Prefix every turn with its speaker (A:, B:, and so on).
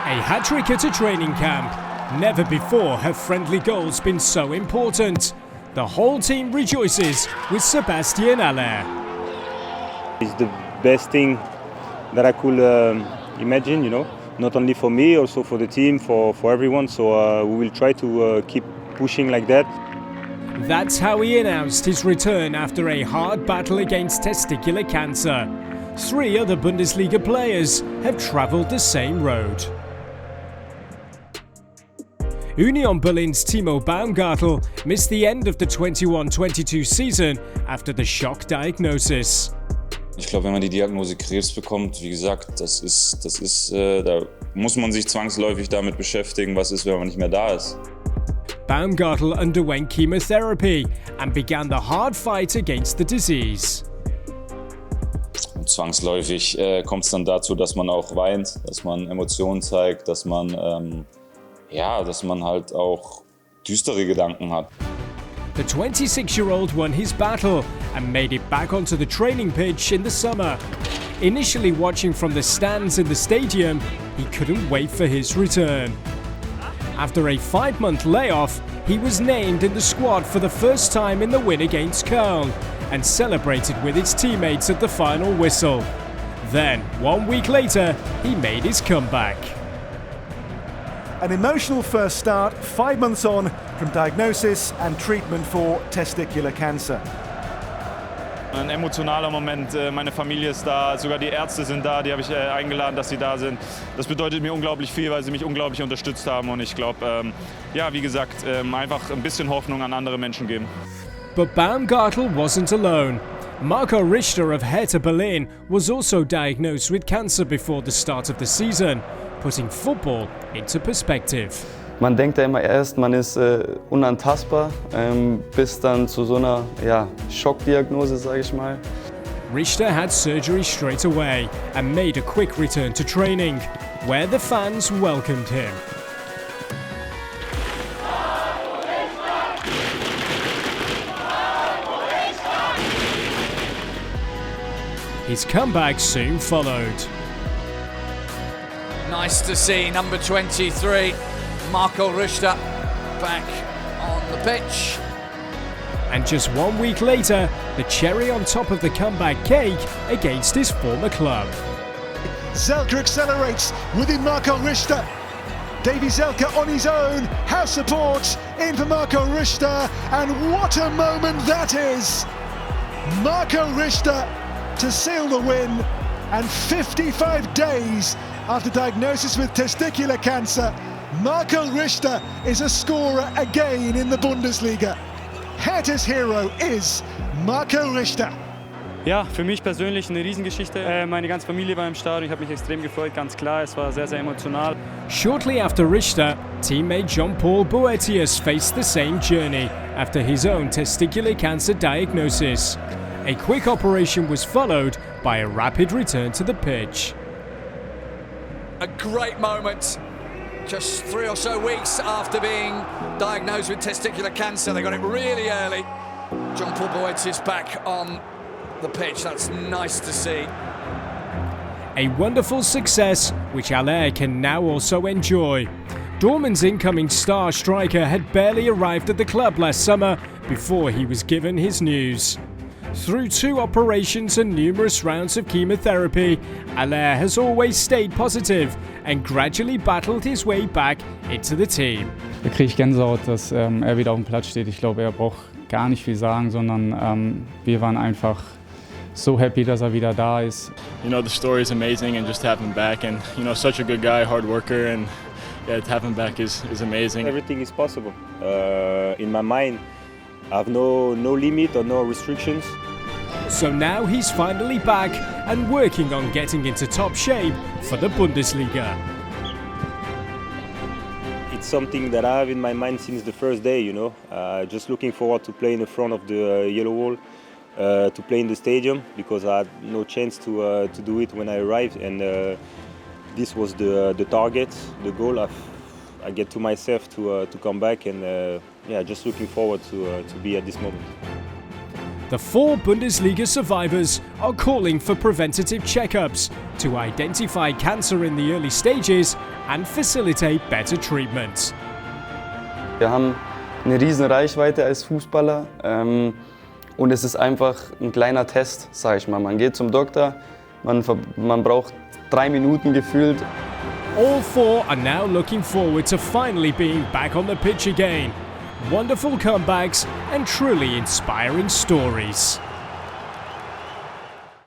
A: A hat-trick at a training camp. Never before have friendly goals been so important. The whole team rejoices with Sebastién Haller.
B: It's the best thing that I could imagine, you know, not only for me, also for the team, for everyone. So we will try to keep pushing like that.
A: That's how he announced his return after a hard battle against testicular cancer. 3 other Bundesliga players have travelled the same road. Union Berlin's Timo Baumgartl missed the end of the 21-22 season after the shock diagnosis.
C: Ich glaube, wenn man die Diagnose Krebs bekommt, wie gesagt, da muss man sich zwangsläufig damit beschäftigen, was ist, wenn man nicht mehr da ist.
A: Baumgartl underwent chemotherapy and began the hard fight against the disease.
C: Und zwangsläufig kommt es dann dazu, dass man auch weint, dass man Emotionen zeigt, dass man halt auch düstere Gedanken hat.
A: The 26-year-old won his battle and made it back onto the training pitch in the summer. Initially watching from the stands in the stadium, he couldn't wait for his return. After a 5-month layoff, he was named in the squad for the first time in the win against Köln and celebrated with his teammates at the final whistle. Then, 1 week later, he made his comeback.
D: An emotional first start, 5 months on from diagnosis and treatment for testicular cancer.
E: Ein emotionaler Moment, meine Familie ist da, sogar die Ärzte sind da, die habe ich eingeladen, dass sie da sind. Das bedeutet mir unglaublich viel, weil sie mich unglaublich unterstützt haben und ich glaube, wie gesagt, einfach ein bisschen Hoffnung an andere Menschen geben.
A: But Baumgartl wasn't alone. Richter of Hertha Berlin was also diagnosed with cancer before the start of the season, putting football into perspective.
F: Man denkt ja immer erst, man ist unantastbar, bis dann zu so einer Schockdiagnose, sage ich mal.
A: Richter had surgery straight away and made a quick return to training, where the fans welcomed him. His comeback soon followed.
G: Nice to see number 23, Richter, back on the pitch.
A: And just 1 week later, the cherry on top of the comeback cake against his former club.
D: Zelke accelerates within Richter. Davy Zelke on his own, house support in for Richter, and what a moment that is! Richter to seal the win, and 55 days after diagnosis with testicular cancer, Richter is a scorer again in the Bundesliga. Hertha's hero is Richter.
H: Ja, für mich persönlich eine Riesengeschichte. Meine ganze Familie war im Stadion, ich habe mich extrem gefreut, ganz klar, es war sehr, sehr emotional.
A: Shortly after Richter, teammate Jean-Paul Boëtius faced the same journey after his own testicular cancer diagnosis. A quick operation was followed by a rapid return to the pitch.
G: A great moment. Just 3 or so weeks after being diagnosed with testicular cancer, they got it really early. Jean-Paul Boëtius back on the pitch, that's nice to see.
A: A wonderful success which Haller can now also enjoy. Dortmund's incoming star striker had barely arrived at the club last summer before he was given his news. Through 2 operations and numerous rounds of chemotherapy, Haller has always stayed positive and gradually battled his way back into the team.
H: Da kriege ich Gänsehaut, dass wieder auf dem Platz steht. Ich glaube, braucht gar nicht viel sagen, sondern wir waren einfach so happy, dass wieder da ist.
E: You know, the story is amazing and just to have him back and, you know, such a good guy, hard worker and to have him back is amazing.
B: Everything is possible. In my mind, I have no limit or no restrictions.
A: So now he's finally back and working on getting into top shape for the Bundesliga.
B: It's something that I have in my mind since the first day, you know. Just looking forward to play in the front of the yellow wall, to play in the stadium, because I had no chance to do it when I arrived, and this was the target, the goal I get to myself to come back, and just looking forward to be at this moment.
A: The 4 Bundesliga survivors are calling for preventative checkups to identify cancer in the early stages and facilitate better treatment.
F: Wir haben eine riesen Reichweite als Fußballer und es ist einfach ein kleiner Test, sage ich mal. Man geht zum Doktor, man braucht 3 Minuten gefühlt.
A: All 4 are now looking forward to finally being back on the pitch again. Wonderful comebacks and truly inspiring stories.